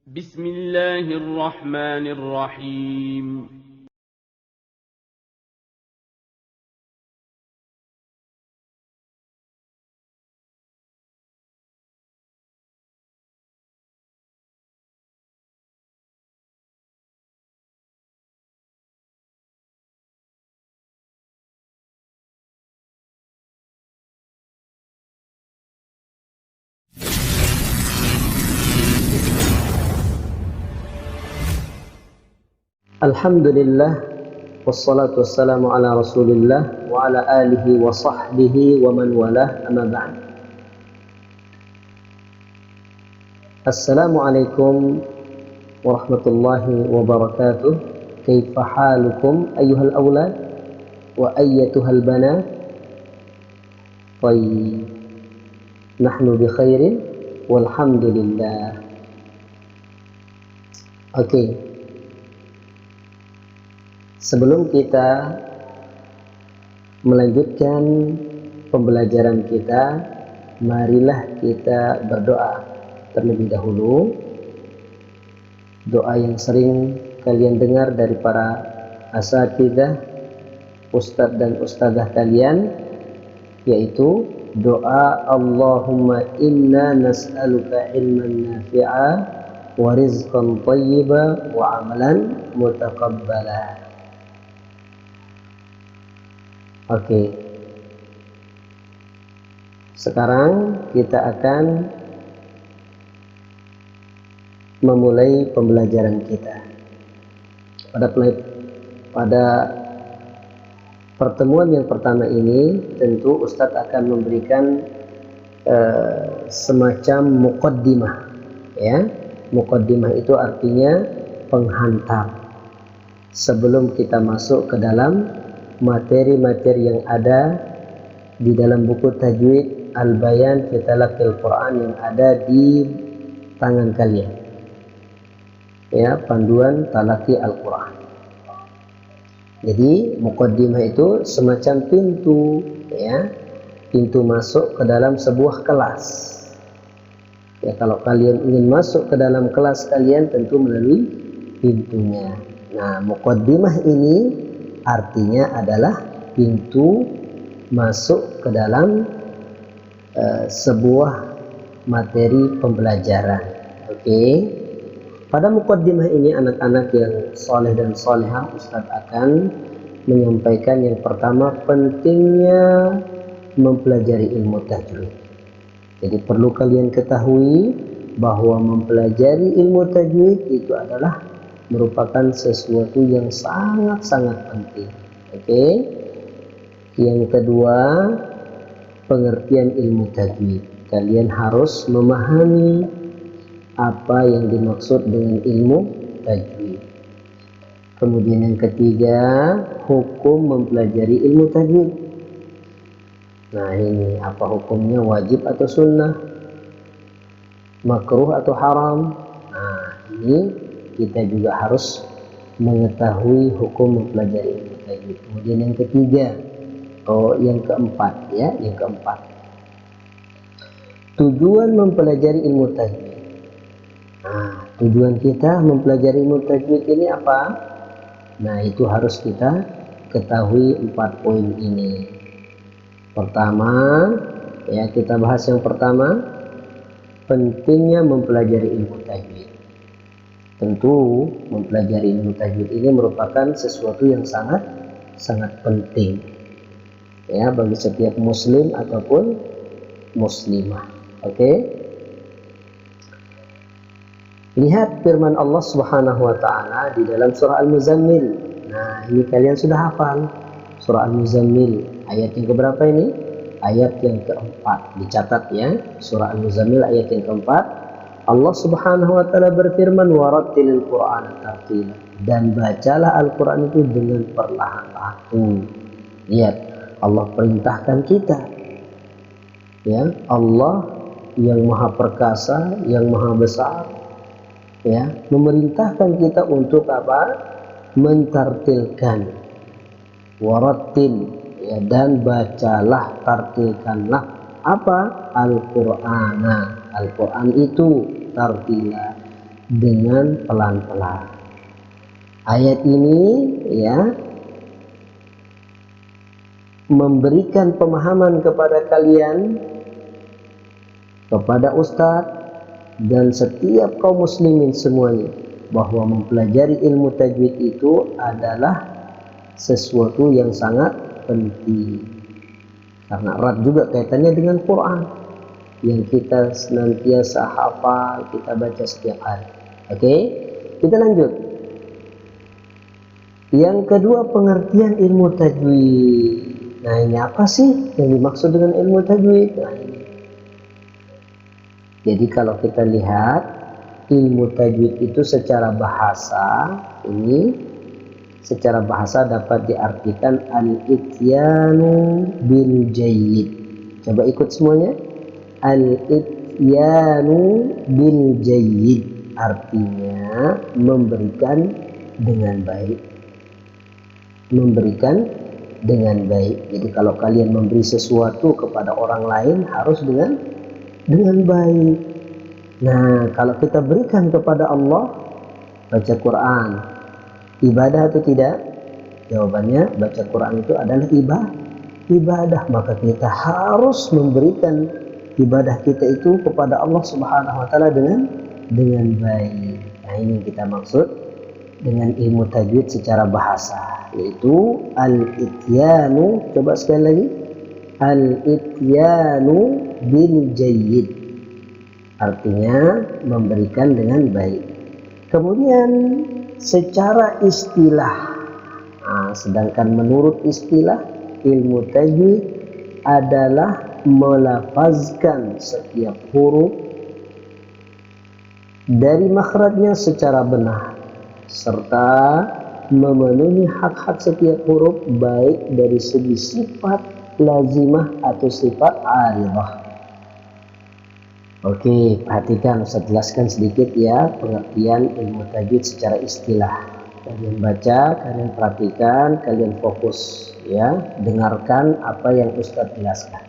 بسم الله الرحمن الرحيم. Alhamdulillah, wassalatu wassalamu ala rasulillah wa ala alihi wa sahbihi wa man walah, amma ba'd. Assalamualaikum warahmatullahi wabarakatuh. Kaifa halukum ayyuhal awlad wa ayyatuhal banat? Tayyib, nahnu bi khairin walhamdulillah. Oke. Sebelum kita melanjutkan pembelajaran kita, marilah kita berdoa terlebih dahulu. Doa yang sering kalian dengar dari para asatidzah, ustadz dan ustadzah kalian, yaitu doa Allahumma inna nas'aluka ilman nafi'a wa rizqan thayyiba wa amalan mutaqabbala. Oke. Sekarang kita akan memulai pembelajaran kita. Pada pertemuan yang pertama ini tentu Ustadz akan memberikan semacam muqaddimah, ya. Muqaddimah itu artinya penghantar sebelum kita masuk ke dalam materi-materi yang ada di dalam buku tajwid Al-Bayan fi Talaqqil Quran yang ada di tangan kalian, ya, panduan talaqi Al-Quran. Jadi muqaddimah itu semacam pintu, ya, pintu masuk ke dalam sebuah kelas. Ya, kalau kalian ingin masuk ke dalam kelas kalian tentu melalui pintunya. Nah, muqaddimah ini artinya adalah pintu masuk ke dalam sebuah materi pembelajaran. Oke. Pada muqaddimah ini anak-anak yang soleh dan solehah, Ustadz akan menyampaikan yang pertama pentingnya mempelajari ilmu tajwid. Jadi perlu kalian ketahui bahwa mempelajari ilmu tajwid itu adalah merupakan sesuatu yang sangat-sangat penting. Oke. Yang kedua, pengertian ilmu tajwid. Kalian harus memahami apa yang dimaksud dengan ilmu tajwid. Kemudian yang ketiga, hukum mempelajari ilmu tajwid. Nah, ini apa hukumnya, wajib atau sunnah, makruh atau haram. Nah, ini kita juga harus mengetahui hukum mempelajari ilmu tajwid. Kemudian yang ketiga, yang keempat, ya, yang keempat, tujuan mempelajari ilmu tajwid. Nah, tujuan kita mempelajari ilmu tajwid ini apa? Nah, itu harus kita ketahui 4 poin ini. Pertama, ya, kita bahas yang pertama, pentingnya mempelajari ilmu tajwid. Tentu mempelajari ilmu tajwid ini merupakan sesuatu yang sangat penting, ya, bagi setiap muslim ataupun muslimah. Oke. Lihat firman Allah Subhanahu wa taala di dalam surah Al-Muzammil. Nah, ini kalian sudah hafal surah Al-Muzammil. Ayat yang keberapa ini? Ayat yang keempat. Dicatat, ya, surah Al-Muzammil ayat yang keempat. Allah Subhanahu wa taala berfirman, warattilil Qur'ana tartila, dan bacalah Al-Qur'an itu dengan perlahan-lahan. Lihat, Allah perintahkan kita, ya, Allah yang maha perkasa, yang maha besar, ya, memerintahkan kita untuk apa? Mentartilkan. Warattil, ya, dan bacalah, tartilkanlah apa? Al-Qur'ana. Al-Quran itu tartila, dengan pelan-pelan. Ayat ini ya memberikan pemahaman kepada kalian, kepada ustadz dan setiap kaum muslimin semuanya, bahwa mempelajari ilmu tajwid itu adalah sesuatu yang sangat penting, karena erat juga kaitannya dengan Quran yang kita senantiasa hafal, kita baca setiap hari. Oke, kita lanjut. Yang kedua, pengertian ilmu tajwid. Nah, ini apa sih yang dimaksud dengan ilmu tajwid? Nah, ini. Jadi kalau kita lihat ilmu tajwid itu secara bahasa, ini secara bahasa dapat diartikan al-ityanu bil jayyid. Coba ikut semuanya. Al-ityanu bil jayyid artinya memberikan dengan baik. Memberikan dengan baik. Jadi kalau kalian memberi sesuatu kepada orang lain harus dengan baik. Nah, kalau kita berikan kepada Allah, baca Quran, ibadah atau tidak? Jawabannya, baca Quran itu adalah ibadah. Maka kita harus memberikan ibadah kita itu kepada Allah Subhanahu wa taala dengan baik. Nah, ini yang kita maksud dengan ilmu tajwid secara bahasa, yaitu al-ityanu. Coba sekali lagi, al-ityanu bil jayyid artinya memberikan dengan baik. Kemudian secara istilah, sedangkan menurut istilah ilmu tajwid adalah melafazkan setiap huruf dari makhrajnya secara benar serta memenuhi hak-hak setiap huruf baik dari segi sifat lazimah atau sifat aridah. Oke, perhatikan, saya jelaskan sedikit ya pengertian ilmu tajwid secara istilah. Kalian baca, kalian perhatikan, kalian fokus ya, dengarkan apa yang Ustadz jelaskan.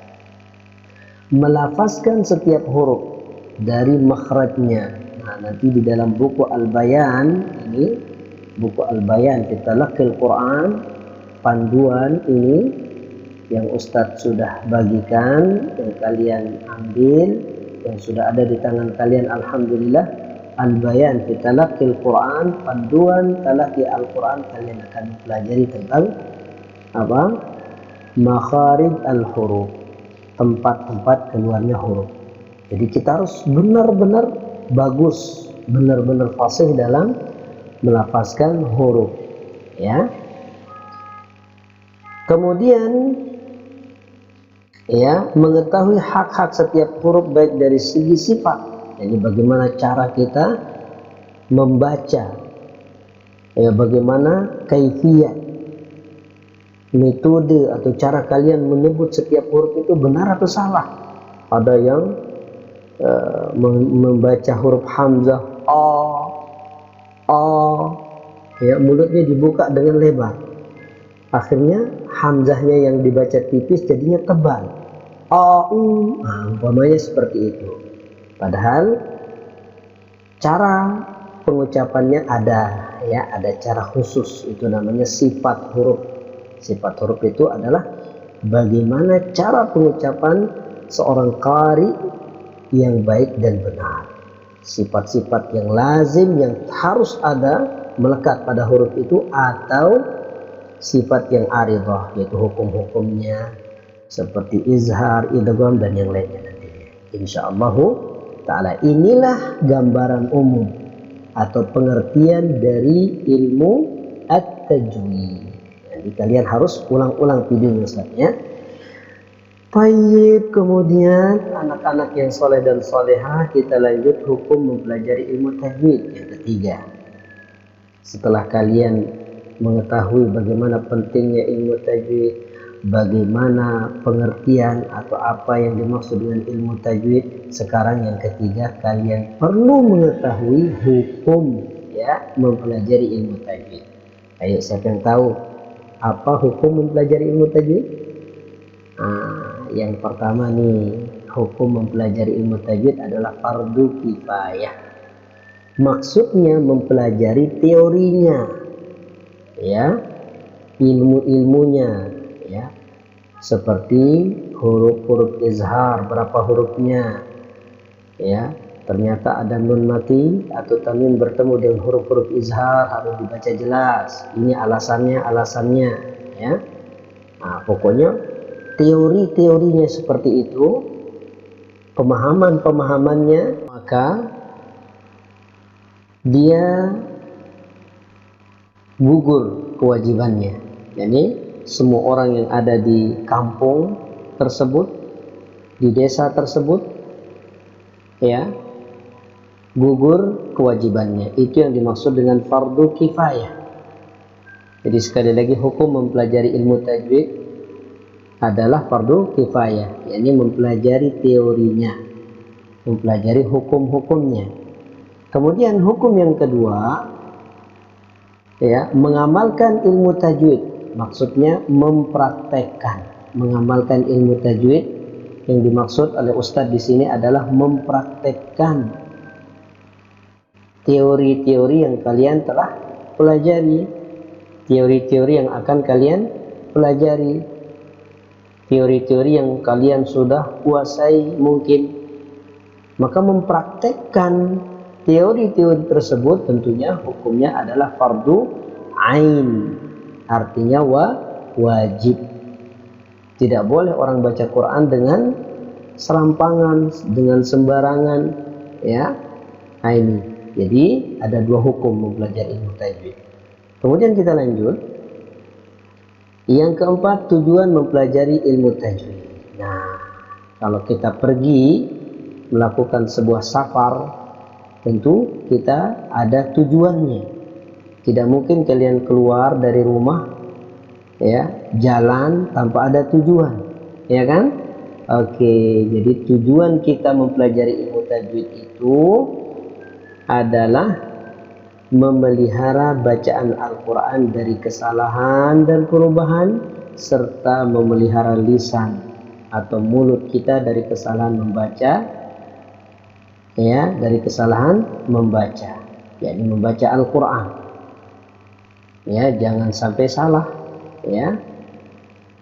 Melafazkan setiap huruf dari makhrajnya. Nah, nanti di dalam buku Al-Bayan, ini buku Al-Bayan fi Talaqqil Quran, panduan ini yang Ustadz sudah bagikan, yang kalian ambil, yang sudah ada di tangan kalian, alhamdulillah. Al-Bayan fi Talaqqil Quran, panduan talaqi Al-Quran, kalian akan mempelajari tentang apa? Makharij al-huruf, tempat-tempat keluarnya huruf. Jadi kita harus benar-benar bagus, benar-benar fasih dalam melafazkan huruf ya. Kemudian ya, mengetahui hak-hak setiap huruf baik dari segi sifat. Jadi bagaimana cara kita membaca, ya, bagaimana kaifiyat, metode atau cara kalian menyebut setiap huruf itu benar atau salah. Ada yang membaca huruf hamzah ya, mulutnya dibuka dengan lebar, akhirnya hamzahnya yang dibaca tipis jadinya tebal. Umpamanya seperti itu. Padahal cara pengucapannya ada ya, ada cara khusus, itu namanya sifat huruf. Sifat huruf itu adalah bagaimana cara pengucapan seorang qari yang baik dan benar. Sifat-sifat yang lazim yang harus ada melekat pada huruf itu, atau sifat yang aridah, yaitu hukum-hukumnya seperti izhar, idgham dan yang lainnya nantinya. Insyaallah taala, inilah gambaran umum atau pengertian dari ilmu at-tajwid. Jadi kalian harus ulang-ulang videonya Ustaz ya. Baik, kemudian anak-anak yang soleh dan solehah, kita lanjut hukum mempelajari ilmu tajwid yang ketiga. Setelah kalian mengetahui bagaimana pentingnya ilmu tajwid, bagaimana pengertian atau apa yang dimaksud dengan ilmu tajwid, sekarang yang ketiga, kalian perlu mengetahui hukum ya mempelajari ilmu tajwid. Ayo, siapa yang tahu apa hukum mempelajari ilmu tajwid? Yang pertama nih, hukum mempelajari ilmu tajwid adalah fardu kifayah. Maksudnya mempelajari teorinya, ya, ilmu-ilmunya, ya, seperti huruf-huruf izhar, berapa hurufnya, ya. Ternyata ada nun mati atau tanwin bertemu dengan huruf-huruf izhar, harus dibaca jelas. Ini alasannya, ya. Nah, pokoknya teori-teorinya seperti itu, pemahamannya, maka dia gugur kewajibannya. Jadi semua orang yang ada di kampung tersebut, di desa tersebut, ya, gugur kewajibannya. Itu yang dimaksud dengan fardu kifayah. Jadi sekali lagi, hukum mempelajari ilmu tajwid adalah fardu kifayah, yakni mempelajari teorinya, mempelajari hukum-hukumnya. Kemudian hukum yang kedua, ya, mengamalkan ilmu tajwid, maksudnya mempraktekkan. Mengamalkan ilmu tajwid yang dimaksud oleh Ustadz di sini adalah mempraktekkan teori-teori yang kalian telah pelajari, teori-teori yang akan kalian pelajari, teori-teori yang kalian sudah kuasai mungkin. Maka mempraktekkan teori-teori tersebut tentunya hukumnya adalah fardu ain, artinya wajib. Tidak boleh orang baca Quran dengan serampangan, dengan sembarangan, ya. Nah, ini. Jadi ada dua hukum mempelajari ilmu tajwid. Kemudian kita lanjut. Yang keempat, tujuan mempelajari ilmu tajwid. Nah, kalau kita pergi melakukan sebuah safar, tentu kita ada tujuannya. Tidak mungkin kalian keluar dari rumah, ya, jalan tanpa ada tujuan, ya kan? Oke, jadi tujuan kita mempelajari ilmu tajwid itu adalah memelihara bacaan Al-Quran dari kesalahan dan perubahan, serta memelihara lisan atau mulut kita dari kesalahan membaca, ya, dari kesalahan membaca, yakni membaca Al-Quran, ya, jangan sampai salah, ya,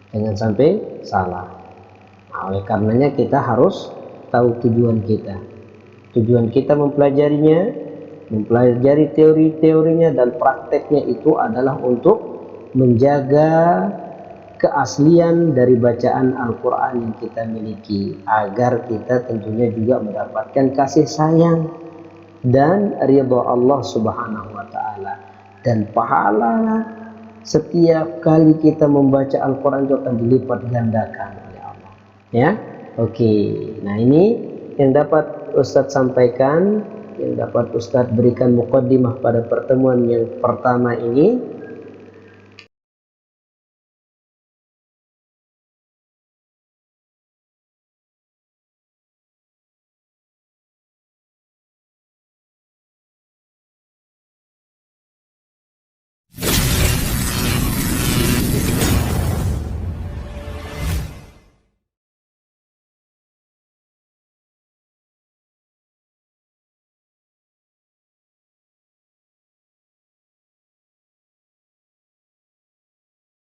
jangan sampai salah. Nah, oleh karenanya kita harus tahu tujuan kita. Tujuan kita mempelajarinya, mempelajari teori-teorinya dan prakteknya itu adalah untuk menjaga keaslian dari bacaan Al-Quran yang kita miliki, agar kita tentunya juga mendapatkan kasih sayang dan ridha Allah Subhanahu wa Ta'ala, dan pahala setiap kali kita membaca Al-Quran itu akan dilipat gandakan oleh Allah, ya. Oke, nah ini yang dapat Ustadz sampaikan, yang dapat Ustadz berikan muqaddimah pada pertemuan yang pertama ini.